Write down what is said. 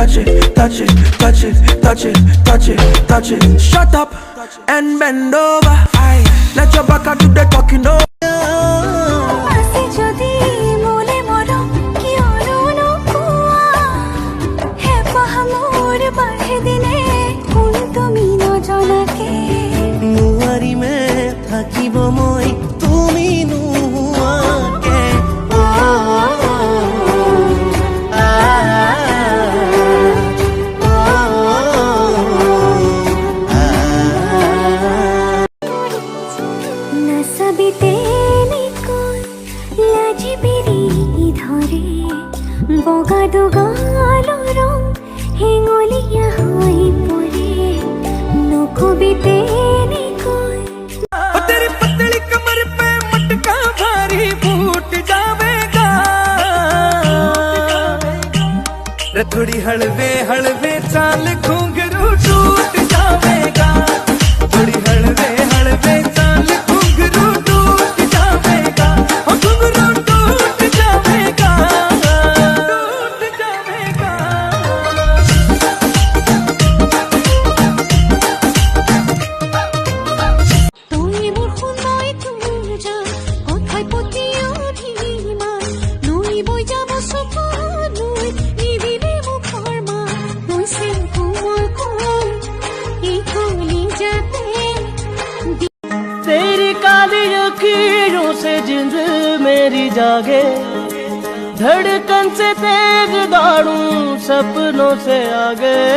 touch it, touch it, touch it, touch it, touch it, touch it. Shut up and bend over. Aye, let your back do the talking over. থাকিব মই তুমি নোহোৱাকে নাচাবিতে নিকৈ লাজিবিৰি ধৰে বগা দুগালো ৰং হেঙলীয়া হৈ পৰে নকবিতে थोड़ी हलवे हलवे चाल घुंघरू टूट जावेगा थोड़ी हलवे हलवे चाल घुंघरू टूट जावेगा घुंघरू टूट जावेगा टूट जावेगा তুমি মোর শুনাই তোর যা কথায় পতিও ধীমা নই বই যাব সপন নিবিলে মুখর মা নইছে কোমল কোমল এই কলি যাতে तेरी काली अखियों से जिंद मेरी जागे धड़कन से तेज दौड़ूं सपनों से आगे